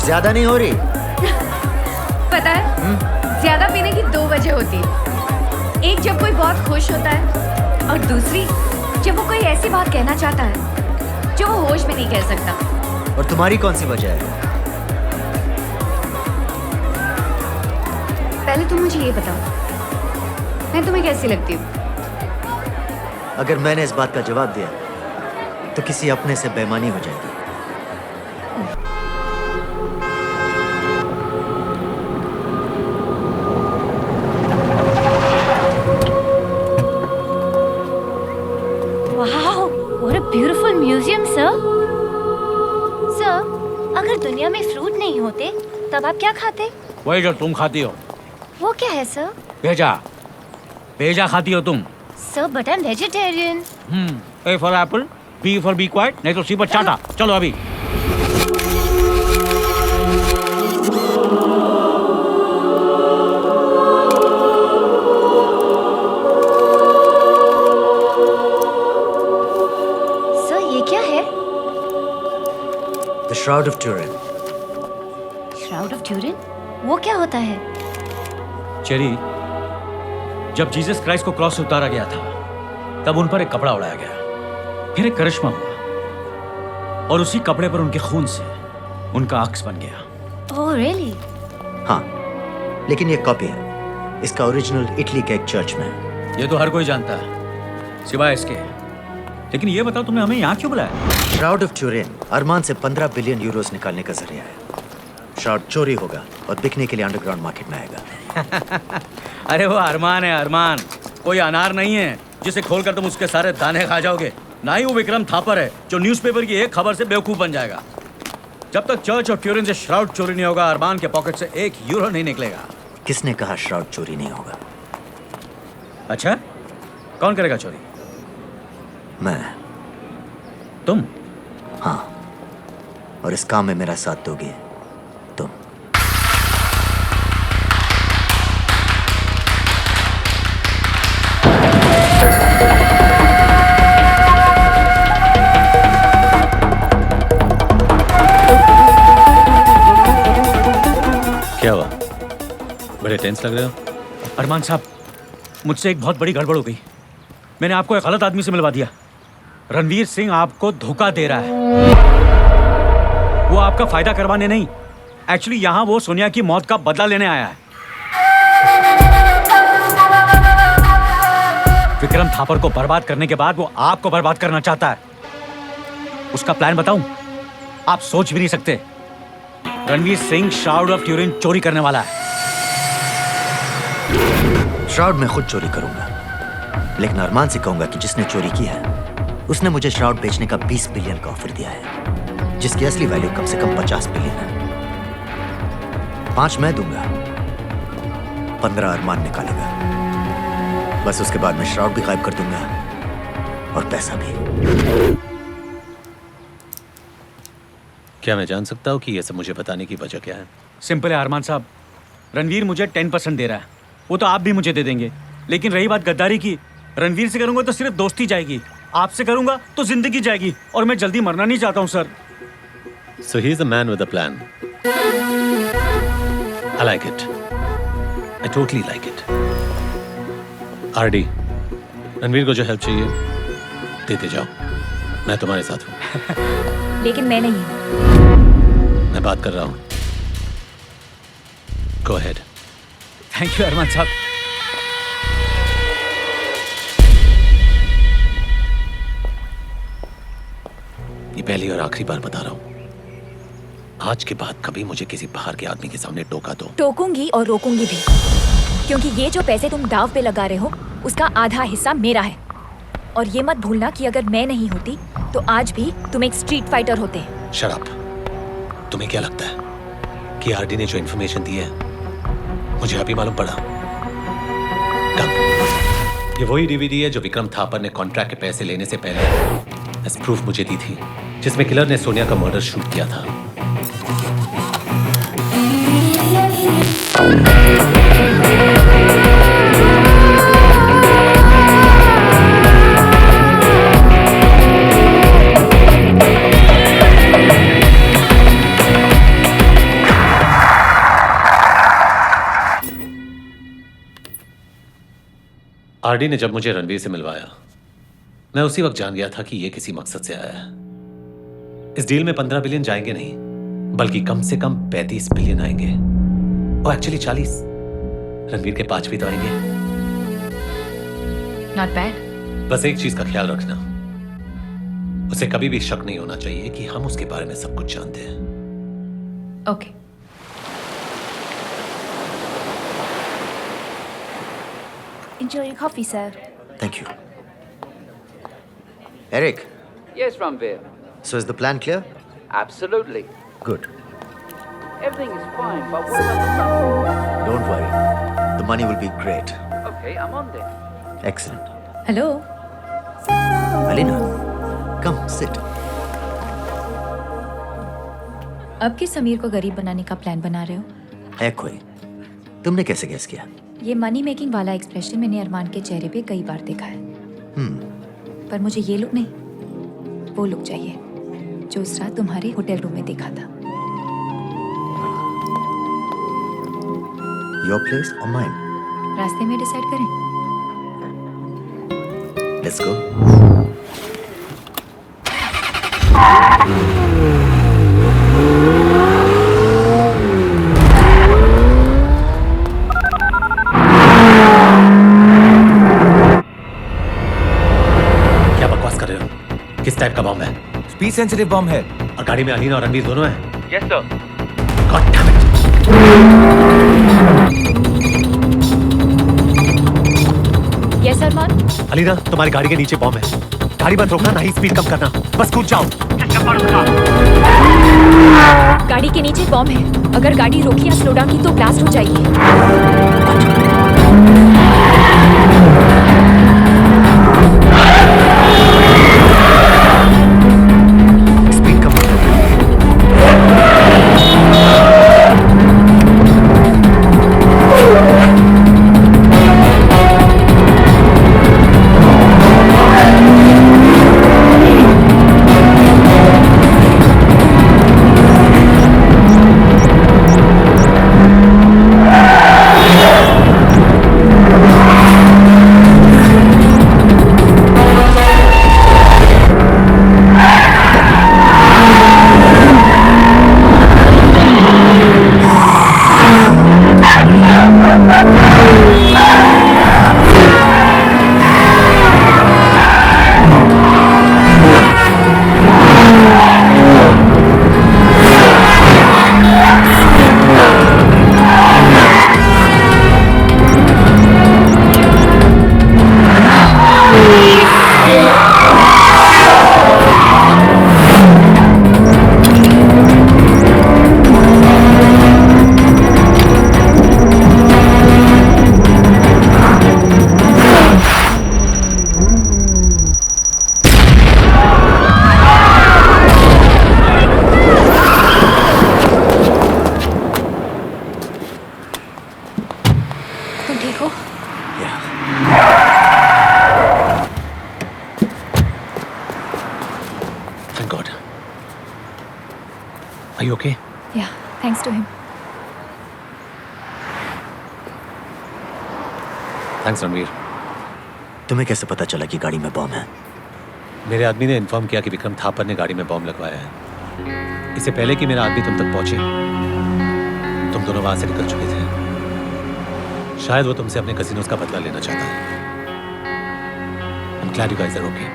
ज्यादा नहीं हो रही? पता है ज्यादा पीने की 2 वजह होती है। एक जब कोई बहुत खुश होता है और दूसरी जब वो कोई ऐसी बात कहना चाहता है जो वो होश में नहीं कह सकता। और तुम्हारी कौन सी वजह है? पहले तुम मुझे ये बताओ, मैं तुम्हें कैसी लगती हूँ? अगर मैंने इस बात का जवाब दिया तो किसी अपने से बेईमानी हो जाएगी। Wow, what a beautiful museum sir. Sir, अगर दुनिया में फ्रूट नहीं होते तब आप क्या खाते? वही जो तुम खाती हो। वो क्या है सर? भेजा। भेजा खाती हो तुम। Sir but I am vegetarian. A for apple, B for be quiet, नहीं तो सी पर चाटा। चलो अभी। सर ये क्या है? The shroud of Turin. Shroud of Turin? वो क्या होता है? चेरी, जब जीसस क्राइस्ट को क्रॉस से उतारा गया था तब उन पर एक कपड़ा उड़ाया गया, फिर एक करिश्मा हुआ और उसी कपड़े पर उनके खून से उनका अक्स बन गया। Oh really? हाँ, लेकिन ये कॉपी है। इसका ओरिजिनल इटली के एक चर्च में है। ये तो हर कोई जानता है सिवाय इसके। लेकिन ये बताओ तुमने हमें यहाँ क्यों बुलाया? श्राउड ऑफ ट्यूरिन अरमान से 15 बिलियन यूरोस निकालने का जरिया है। श्राउड चोरी होगा और बिकने के लिए अंडरग्राउंड मार्केट में आएगा। अरे वो अरमान है, अरमान। कोई अनार नहीं है जिसे खोलकर तुम उसके सारे दाने खा जाओगे। ना ही वो विक्रम थापर है जो न्यूज़पेपर की एक खबर से बेवकूफ बन जाएगा। जब तक चर्च ऑफ ट्यूरिन से श्राउड चोरी नहीं होगा, अरमान के पॉकेट से 1 यूरो नहीं निकलेगा। किसने कहा श्राउड चोरी नहीं होगा? अच्छा, कौन करेगा चोरी? मैं। तुम? हाँ, और इस काम में मेरा साथ दोगे तुम। क्या हुआ? बड़े टेंस लग रहे हो। अरमान साहब, मुझसे एक बहुत बड़ी गड़बड़ हो गई। मैंने आपको एक गलत आदमी से मिलवा दिया। रणवीर सिंह आपको धोखा दे रहा है। वो आपका फायदा करवाने नहीं, एक्चुअली यहाँ वो सोनिया की मौत का बदला लेने आया है। विक्रम थापर को बर्बाद करने के बाद वो आपको बर्बाद करना चाहता है। उसका प्लान बताऊं? आप सोच भी नहीं सकते। Ranveer Singh shroud of Turin चोरी करने वाला है। श्राउड मैं खुद चोरी करूंगा, लेकिन अरमान से कहूंगा कि जिसने चोरी की है उसने मुझे श्राउड बेचने का 20 बिलियन का ऑफर दिया है, जिसकी असली वैल्यू कम से कम 50 बिलियन है। 5 मैं दूंगा, 15 अरमान निकालेगा। बस उसके बाद मैं श्राउड भी गायब कर दूंगा और पैसा भी। क्या मैं जान सकता हूँ कि ये सब मुझे बताने की वजह क्या है? सिंपल है अरमान साहब, रणवीर मुझे 10% दे रहा है, वो तो आप भी मुझे दे देंगे। लेकिन रही बात गद्दारी की, रणवीर से करूंगा तो सिर्फ दोस्ती जाएगी, आपसे करूंगा तो जिंदगी जाएगी, और मैं जल्दी मरना नहीं चाहता हूँ sir. So he is a man with a plan. I like it. I totally like it. RD, Ranveer को जो हेल्प चाहिए देते जाओ, मैं तुम्हारे साथ हूँ। लेकिन मैं नहीं। मैं बात कर रहा हूँ। Go ahead. थैंक यू अरमान साहब। ये पहली और आखिरी बार बता रहा हूँ, आज के बाद कभी मुझे किसी बाहर के आदमी के सामने टोका दो। टोकूंगी और रोकूंगी भी, क्योंकि ये जो पैसे तुम दाव पे लगा रहे हो उसका आधा हिस्सा मेरा है। और ये मत भूलना कि अगर मैं नहीं होती तो आज भी तुम एक स्ट्रीट फाइटर होते। शराब, तुम्हें क्या लगता है कि आरडी ने जो इन्फॉर्मेशन दी है मुझे अभी मालूम पड़ा? ये वही डीवीडी है जो विक्रम थापर ने कॉन्ट्रैक्ट के पैसे लेने से पहले एज प्रूफ मुझे दी थी, जिसमें किलर ने सोनिया का मर्डर शूट किया था। आरडी ने जब मुझे रणवीर से मिलवाया, मैं उसी वक्त जान गया था कि ये किसी मकसद से आया है। इस डील में 15 बिलियन जाएंगे नहीं, बल्कि कम से कम 35 बिलियन आएंगे, और एक्चुअली 40। रणवीर के 5 भी तो आएंगे। Not bad. बस एक चीज का ख्याल रखना, उसे कभी भी शक नहीं होना चाहिए कि हम उसके बारे में सब कुछ जानते हैं। Okay. Enjoy your coffee, sir. Thank you. Eric, Yes, Ranveer. so is the plan clear? Absolutely. Good. Everything is fine, but what about the money? Don't worry. The money will be great. Okay, I'm on then. Excellent. Hello. Alina, come sit. अब किस समीर को गरीब बनाने का plan बना रहे हो? है कोई? तुमने कैसे गेस किया? ये मनी मेकिंग वाला एक्सप्रेशन मैंने अरमान के चेहरे पे कई बार देखा है। पर मुझे ये लुक नहीं, वो लुक चाहिए जो उस रात तुम्हारे होटल रूम में देखा था। Your place or mine? रास्ते में डिसाइड करें। Let's go. क्या बकवास कर रहे हो? किस टाइप का बॉम्ब है? स्पीड सेंसिटिव बॉम्ब है। और गाड़ी में अलीना और रणवीर दोनों हैं? Yes, sir. God damn it! Yes Arman. Alina, तुम्हारी गाड़ी के नीचे बॉम्ब है। गाड़ी मत रोकना, ना ही स्पीड कम करना, बस कूद जाओ। गाड़ी के नीचे बॉम्ब है। अगर गाड़ी रोकी या स्लो डाउन की तो ब्लास्ट हो जाएगी। Speed कम करो। तुम ठीक हो? Thank God. Are you okay? या thanks to him. Thanks, Ranveer. तुम्हें कैसे पता चला कि गाड़ी में बॉम्ब है? मेरे आदमी ने इन्फॉर्म किया कि विक्रम थापर ने गाड़ी में बॉम्ब लगवाया है। इससे पहले कि मेरा आदमी तुम तक पहुंचे, तुम दोनों वहां से निकल चुके थे। शायद वो तुमसे अपने कजिनों का बदला लेना चाहता है। I'm glad you guys are okay.